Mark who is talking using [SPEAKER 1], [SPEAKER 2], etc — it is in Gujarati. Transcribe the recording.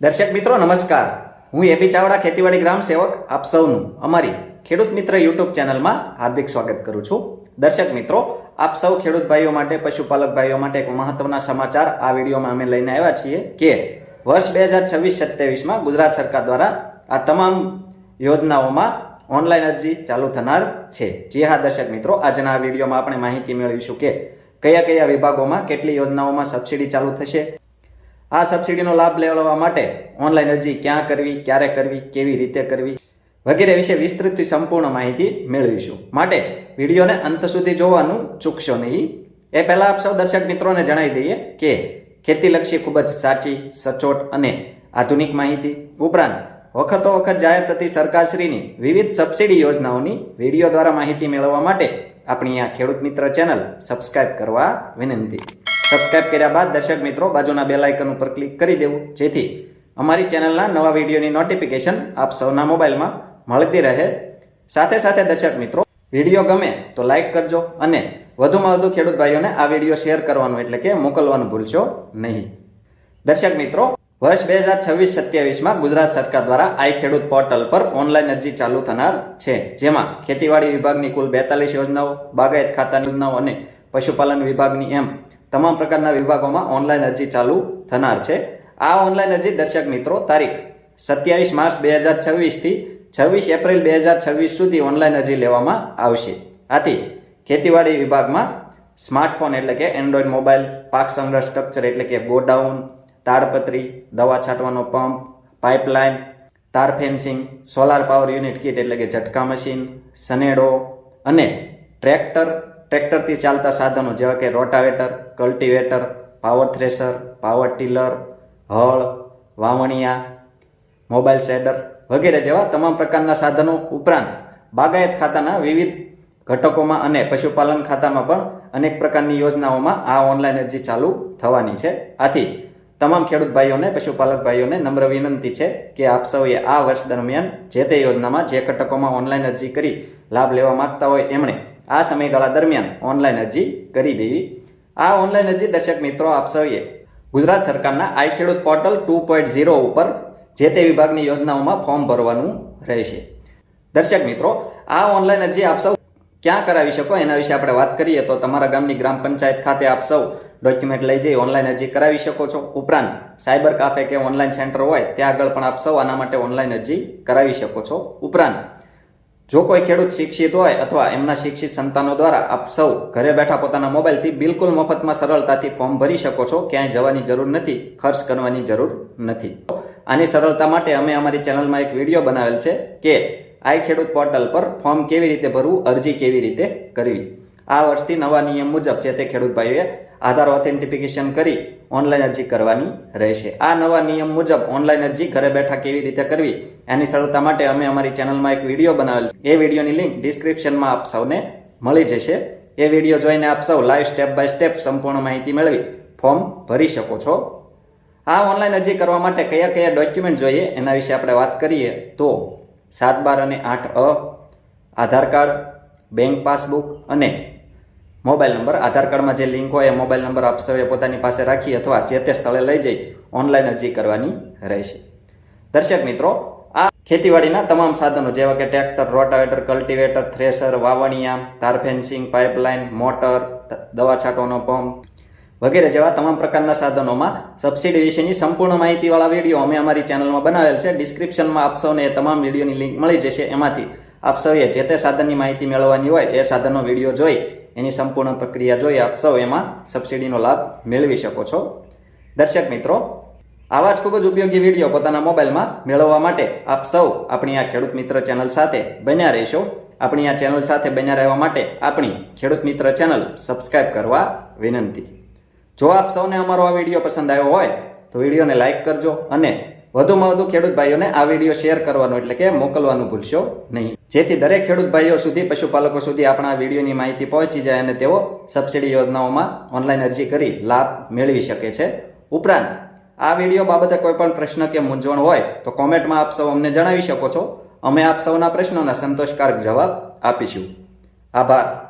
[SPEAKER 1] દર્શક મિત્રો નમસ્કાર, હું એપી ચાવડા ખેતીવાડી ગ્રામ સેવક આપ સૌનું અમારી ખેડૂત મિત્ર યુટ્યુબ ચેનલમાં હાર્દિક સ્વાગત કરું છું। દર્શક મિત્રો, આપ સૌ ખેડૂત ભાઈઓ માટે, પશુપાલક ભાઈઓ માટે એક મહત્વના સમાચાર આ વિડીયોમાં અમે લઈને આવ્યા છીએ કે વર્ષ 2026-27માં ગુજરાત સરકાર દ્વારા આ તમામ યોજનાઓમાં ઓનલાઈન અરજી ચાલુ થનાર છે। જી હા દર્શક મિત્રો, આજના આ વિડીયોમાં આપણે માહિતી મેળવીશું કે કયા કયા વિભાગોમાં કેટલી યોજનાઓમાં સબસિડી ચાલુ થશે, આ સબસિડીનો લાભ લેવા માટે ઓનલાઈન અરજી ક્યાં કરવી, ક્યારે કરવી, કેવી રીતે કરવી વગેરે વિશે વિસ્તૃત સંપૂર્ણ માહિતી મેળવીશું। માટે વિડીયોને અંત સુધી જોવાનું ચૂકશો નહીં। એ પહેલાં આપ સૌ દર્શક મિત્રોને જણાવી દઈએ કે ખેતીલક્ષી ખૂબ જ સાચી, સચોટ અને આધુનિક માહિતી ઉપરાંત વખતો વખત જાહેર થતી સરકારશ્રીની વિવિધ સબસિડી યોજનાઓની વિડીયો દ્વારા માહિતી મેળવવા માટે આપણી આ ખેડૂત મિત્ર ચેનલ સબસ્ક્રાઇબ કરવા વિનંતી। સબસ્ક્રાઇબ કર્યા બાદ દર્શક મિત્રો બાજુના બેલ આઇકન ઉપર ક્લિક કરી દેવું, જેથી અમારી ચેનલના નવા વિડીયોની નોટિફિકેશન આપ સૌના મોબાઈલમાં મળતી રહે। સાથે સાથે દર્શક મિત્રો, વિડીયો ગમે તો લાઇક કરજો અને વધુમાં વધુ ખેડૂત ભાઈઓને આ વિડીયો શેર કરવાનું એટલે કે મોકલવાનું ભૂલશો નહીં। દર્શક મિત્રો, વર્ષ 2026-27માં ગુજરાત સરકાર દ્વારા આઈ ખેડૂત પોર્ટલ પર ઓનલાઈન અરજી ચાલુ થનાર છે, જેમાં ખેતીવાડી વિભાગની કુલ 42 યોજનાઓ, બાગાયત ખાતાની યોજનાઓ અને પશુપાલન વિભાગની એમ તમામ પ્રકારના વિભાગોમાં ઓનલાઈન અરજી ચાલુ થનાર છે। આ ઓનલાઈન અરજી દર્શક મિત્રો તારીખ 27 માર્ચ 2026 થી 26 એપ્રિલ 2026 સુધી ઓનલાઈન અરજી લેવામાં આવશે। આથી ખેતીવાડી વિભાગમાં સ્માર્ટફોન એટલે કે એન્ડ્રોઈડ મોબાઈલ, પાક સંગ્રહ સ્ટ્રક્ચર એટલે કે ગોડાઉન, તાડપત્રી, દવા છાંટવાનો પંપ, પાઇપલાઇન, તાર fencing, solar power unit kit એટલે કે ઝટકા મશીન, સનેડો અને ટ્રેક્ટરથી ચાલતા સાધનો જેવા કે rotavator, cultivator, power thresher, power tiller, હળ, વાવણિયા, મોબાઈલ શેડર વગેરે જેવા તમામ પ્રકારના સાધનો ઉપરાંત બાગાયત ખાતાના વિવિધ ઘટકોમાં અને પશુપાલન ખાતામાં પણ અનેક પ્રકારની યોજનાઓમાં આ ઓનલાઈન અરજી ચાલુ થવાની છે। આથી તમામ ખેડૂત ભાઈઓને, પશુપાલક ભાઈઓને નમ્ર વિનંતી છે કે આપ સૌએ આ વર્ષ દરમિયાન જે તે યોજનામાં જે ઘટકોમાં ઓનલાઈન અરજી કરી લાભ લેવા માંગતા હોય એમણે આ સમયગાળા દરમિયાન ઓનલાઈન અરજી કરી દેવી। આ ઓનલાઈન અરજી દર્શક મિત્રો આપ સૌએ ગુજરાત સરકારના આઈ ખેડૂત પોર્ટલ 2.0 ઉપર જે તે વિભાગની યોજનાઓમાં ફોર્મ ભરવાનું રહેશે। દર્શક મિત્રો, આ ઓનલાઈન અરજી આપ સૌ ક્યાં કરાવી શકો એના વિશે આપણે વાત કરીએ તો તમારા ગામની ગ્રામ પંચાયત ખાતે આપ સૌ ડોક્યુમેન્ટ લઈ જઈ ઓનલાઈન અરજી કરાવી શકો છો। ઉપરાંત સાયબર કાફે કે ઓનલાઈન સેન્ટર હોય ત્યાં આગળ પણ આપ સૌ આના માટે ઓનલાઈન અરજી કરાવી શકો છો। ઉપરાંત જો કોઈ ખેડૂત શિક્ષિત હોય અથવા એમના શિક્ષિત સંતાનો દ્વારા આપ સૌ ઘરે બેઠા પોતાના મોબાઈલથી બિલકુલ મફતમાં સરળતાથી ફોર્મ ભરી શકો છો। ક્યાંય જવાની જરૂર નથી, ખર્ચ કરવાની જરૂર નથી। આની સરળતા માટે અમે અમારી ચેનલમાં એક વિડીયો બનાવેલ છે કે આઈ ખેડૂત પોર્ટલ પર ફોર્મ કેવી રીતે ભરવું, અરજી કેવી રીતે કરવી। આ વર્ષથી નવા નિયમ મુજબ છે તે ખેડૂત ભાઈઓએ આધાર ઓથેન્ટિફિકેશન કરી ઓનલાઈન અરજી કરવાની રહેશે। આ નવા નિયમ મુજબ ઓનલાઈન અરજી ઘરે બેઠા કેવી રીતે કરવી એની સરળતા માટે અમે અમારી ચેનલમાં એક વિડીયો બનાવેલ છે। એ વિડીયોની લિંક ડિસ્ક્રિપ્શનમાં આપ સૌને મળી જશે। એ વિડીયો જોઈને આપ સૌ લાઈવ સ્ટેપ બાય સ્ટેપ સંપૂર્ણ માહિતી મેળવી ફોર્મ ભરી શકો છો। આ ઓનલાઈન અરજી કરવા માટે કયા કયા ડોક્યુમેન્ટ જોઈએ એના વિશે આપણે વાત કરીએ તો 7/12 અને 8A, આધાર કાર્ડ, બેંક પાસબુક અને મોબાઈલ નંબર। આધાર કાર્ડમાં જે લિંક હોય એ મોબાઈલ નંબર આપ સૌએ પોતાની પાસે રાખી અથવા જે તે સ્થળે લઈ જઈ ઓનલાઈન અરજી કરવાની રહેશે। દર્શક મિત્રો, આ ખેતીવાડીના તમામ સાધનો જેવા કે ટ્રેક્ટર, રોટાવેટર, કલ્ટિવેટર, થ્રેશર, વાવણિયા, તાર ફેન્સિંગ, પાઇપલાઇન, મોટર, દવા છાંટવાનો પંપ વગેરે જેવા તમામ પ્રકારના સાધનોમાં સબસિડી વિશેની સંપૂર્ણ માહિતીવાળા વિડીયો અમે અમારી ચેનલમાં બનાવેલ છે। ડિસ્ક્રિપ્શનમાં આપ સૌને એ તમામ વિડીયોની લિંક મળી જશે। એમાંથી આપ સૌએ જે તે સાધનની માહિતી મેળવવાની હોય એ સાધનનો વિડીયો જોઈ એની સંપૂર્ણ પ્રક્રિયા જોઈ આપ સૌ એમાં સબસિડીનો લાભ મેળવી શકો છો। દર્શક મિત્રો, આવા જ ખૂબ જ ઉપયોગી વિડીયો પોતાના મોબાઈલમાં મેળવવા માટે આપ સૌ આપણી આ ખેડૂત મિત્ર ચેનલ સાથે બન્યા રહેશો। આપણી આ ચેનલ સાથે બન્યા રહેવા માટે આપણી ખેડૂત મિત્ર ચેનલ સબસ્ક્રાઈબ કરવા વિનંતી। જો આપ સૌને અમારો આ વિડીયો પસંદ આવ્યો હોય તો વિડીયોને લાઇક કરજો અને વધુમાં વધુ ખેડૂત ભાઈઓને આ વિડીયો શેર કરવાનું એટલે કે મોકલવાનું ભૂલશો નહીં, જેથી દરેક ખેડૂત ભાઈઓ સુધી, પશુપાલકો સુધી આપણા આ વિડીયોની માહિતી પહોંચી જાય અને તેઓ સબસિડી યોજનાઓમાં ઓનલાઈન અરજી કરી લાભ મેળવી શકે છે। ઉપરાંત આ વિડીયો બાબતે કોઈ પણ પ્રશ્ન કે મૂંઝવણ હોય તો કોમેન્ટમાં આપ સૌ અમને જણાવી શકો છો। અમે આપ સૌના પ્રશ્નોના સંતોષકારક જવાબ આપીશું। આભાર।